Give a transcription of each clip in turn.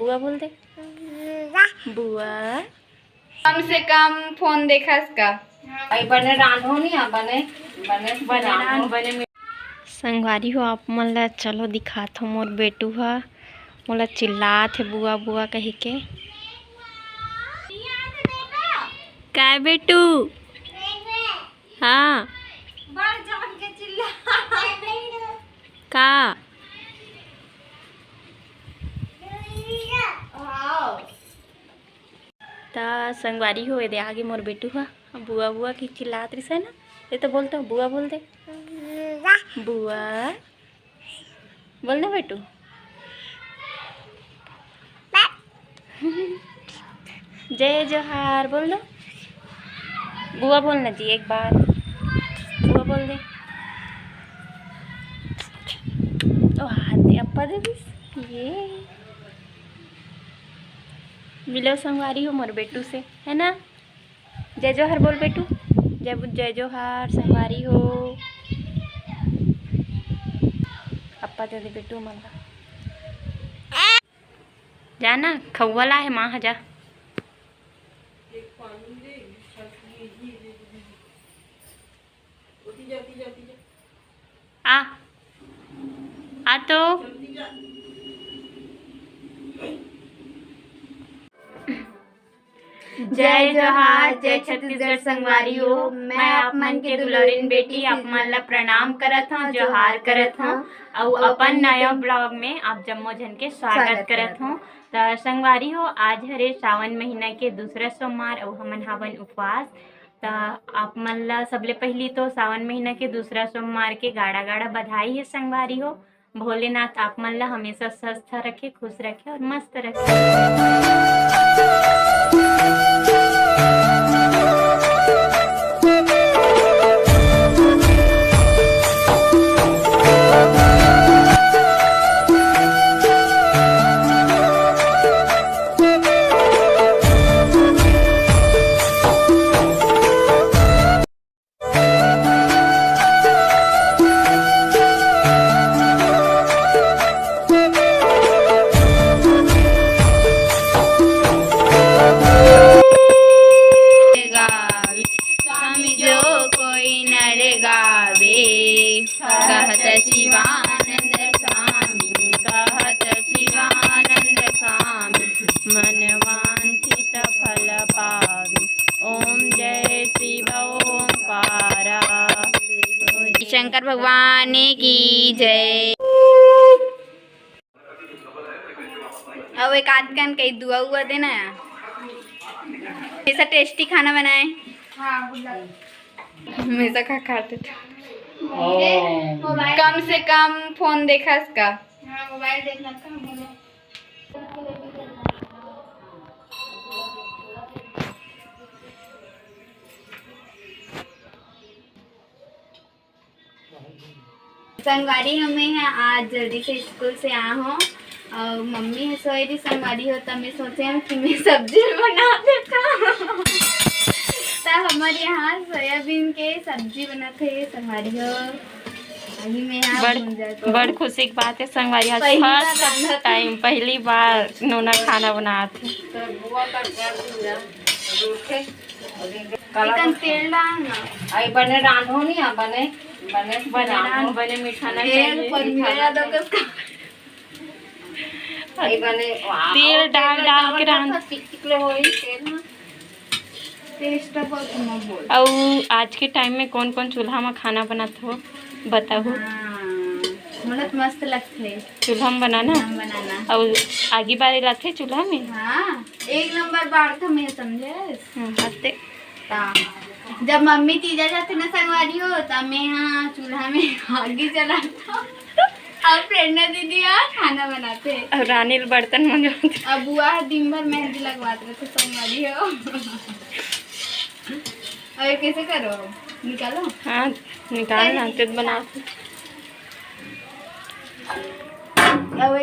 बुआ बोल दे। बुआ कम से कम फोन देखा इसका बने रांधो नहीं बने बने बने बने संगवारी हो आप मन ला चलो दिखात हो मोर बेटू हा मोला चिल्लात है बुआ बुआ कही के। काय बेटू? हाँ का ता संगवारी हो दे आगे मोर बेटू हा बुआ बुआ की चिल्लात रही ना। ये तो बोलते हो बुआ बोल दे। बुआ बोल ना बेटू। जय जोहार बोल दो। बुआ बोलना जी एक बार बुआ बोल दे। ओ हाथ दे अप्पा दे दिस ये मिलो संगवारी हो मोर बेटू से है ना। जय जोहार बोल बेटू। जय जोहार संगवारी हो। अप्पा दे दे बेटू मन जाना खौला है माँ जा। आ तो जय जोहार जय छत्तीसगढ़ संगवारी हो। मैं आप मन के दुलारिन बेटी आप मन ला प्रणाम करत हूँ जोहार करत हूँ और अपन नया ब्लॉग में आप जम्मो जन के स्वागत करत हूँ। तो संगवारी हो आज हरे सावन महीना के दूसरा सोमवार और हमन हवन उपवास। तो आप मन ला सबले पहली तो सावन महीना के दूसरा सोमवार के गाड़ा गाड़ा बधाई है संगवारी हो। भोलेनाथ आप मन ला हमेशा स्वस्थ रखे खुश रखे और मस्त रखे। कहत शिवानंद स्वामी कहत शिवानंद स्वामी मनवांछित फल पावे ओम जय शिव ओंकार। शंकर भगवान की जय। अब एक आध कन कहीं दुआ हुआ देना ऐसा टेस्टी खाना बनाए हमेशा खा खाते थे। कम से कम फोन देखा इसका मोबाइल देखना संगवारी हमें आज जल्दी से स्कूल से आ हो और मम्मी है सोएरी संगवारी हो तो मैं सोचे कि मैं सब्जी बना देता हमारे यहाँ सोयाबीन के सब्जी बनाते हैं संगवारी हो। अभी मैं यहाँ बड़ खुशी की बात है संगवारी आज फर्स्ट टाइम पहली बार नोना खाना बनाते तेल डालना आई बने रांधो नहीं बने बने बने बने मीठा ना तेल डाल डाल के रांध और आज के टाइम में कौन कौन चूल्हा में खाना बनाते हो बताओ। बहुत मस्त लगते चूल्हा में बनाना और आगे बारे लाते चूल्हा में। हाँ एक नंबर बार था मैं समझे। जब मम्मी तीजा जाती ना संगवारी हो तब मैं यहाँ चूल्हा में आगे चलाता और प्रेरणा दीदी यहाँ खाना बनाते और रानील बर्तन मंजवाते अब बुआ दिन भर मेहंदी लगवाते रहते संगवारी हो। और कैसे करो निकालो। हाँ निकाल तो बना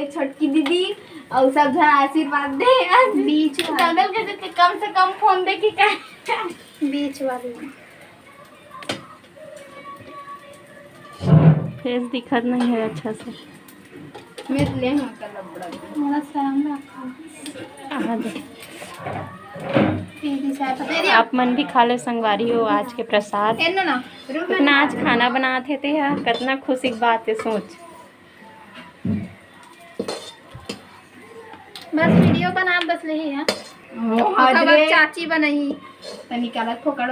छोटकी दीदी और सब जन आशीर्वाद दे बीच कैसे कम से कम फोन देखी का बीच वाली फेस दिखत नहीं है अच्छा से। मैं ले हूं कल बड़ा शर्म रखा आप मन भी खा ले संगवारी हो आज के प्रसाद। कितना आज खाना बनाते थे यार, कितना खुशी की बात है सोच। बस वीडियो बना बस नहीं है चाची बनाई निकाला ठोकर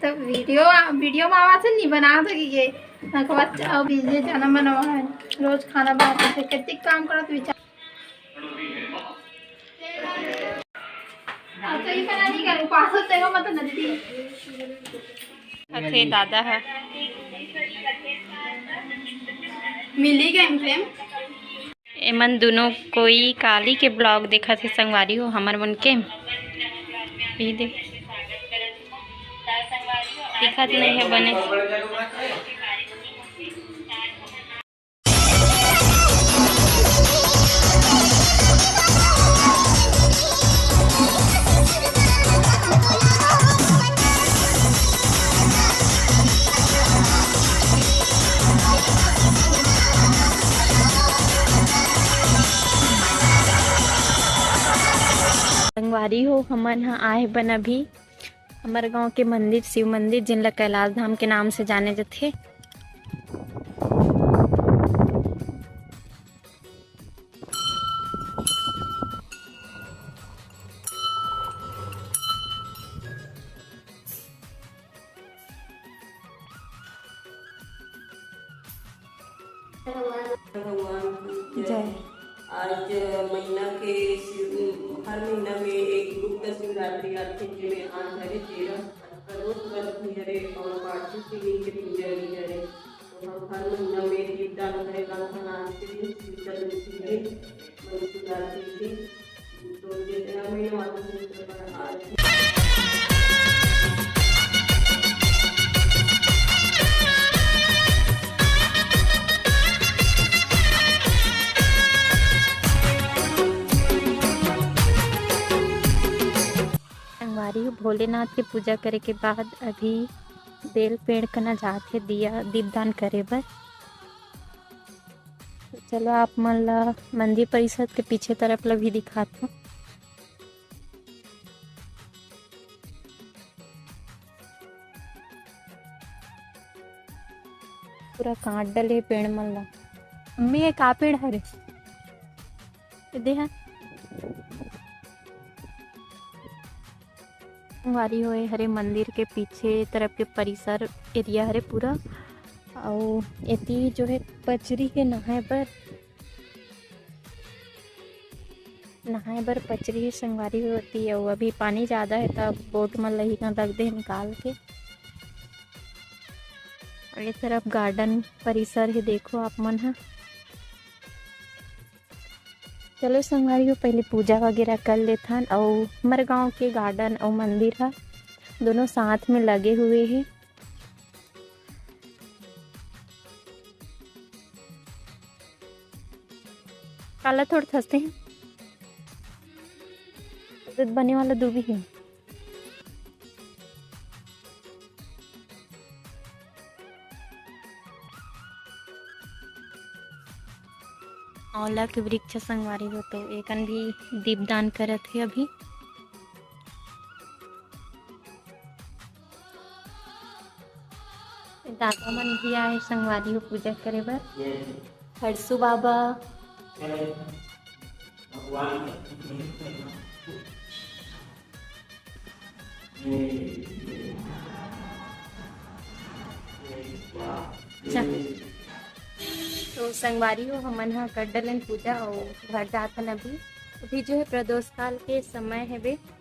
तो वीडियो में आवाज नहीं बना तो ये बिजली जाना बनवा है रोज खाना बनाते थे कितने काम करो तो विचार तो ये पता नहीं करूँ पास होते हो मत नदी अच्छे दादा है मिली गेम फ्लेम एमन दोनों कोई काली के ब्लॉग देखा थे संगवारी हो हमर मन के ये देख दिखत नहीं है बने। संगवारी हो हमन यहाँ आए बन अभी हमारे गांव के मंदिर शिव मंदिर जिनला कैलाश धाम के नाम से जाने जाते। जय आज महीना के हर महीना में एक गुप्त शिवरात्रि आते जिसमें आज हरे 13 रोज व्रत हरे और पाठी के लिए पूजा हरे तो हम हर महीना में दीपदान करेगा आज के दिन शिवरात्रि थी तो जैसे हर महीने आज भोलेनाथ की पूजा करे के बाद अभी बेल पेड़ करना जाते दिया दीपदान करे बर। तो चलो आप मन ला मंदिर परिसर के पीछे तरफ ला भी दिखाता हूँ। पूरा काट डले पेड़ मन ला। अम्मी का पेड़ हरे देहा वारी होए हरे मंदिर के पीछे तरफ के परिसर एरिया हरे पूरा और एती जो है पचरी के नहाए बर पचरी संगवारी होती है। अभी पानी ज़्यादा है तब बोट में लही का रख दे निकाल के। और ये तरफ गार्डन परिसर है देखो आप मन है। चलो संगवारी हो पहले पूजा वगैरह कर लेथन और हमारे गांव के गार्डन और मंदिर है दोनों साथ में लगे हुए हैं। काला थोड़ा थसते हैं दूध बने वाला दूध भी है। औला के वृक्ष संगवारी हो तो एकन भी दीपदान करत है अभी। दादा मन भी आए संगवारी हो पूजा करे बर। हरसू बाबा तो संगवारी हो हमन हा कर डलन पूजा और घर जाथन अभी जो है प्रदोष काल के समय है बे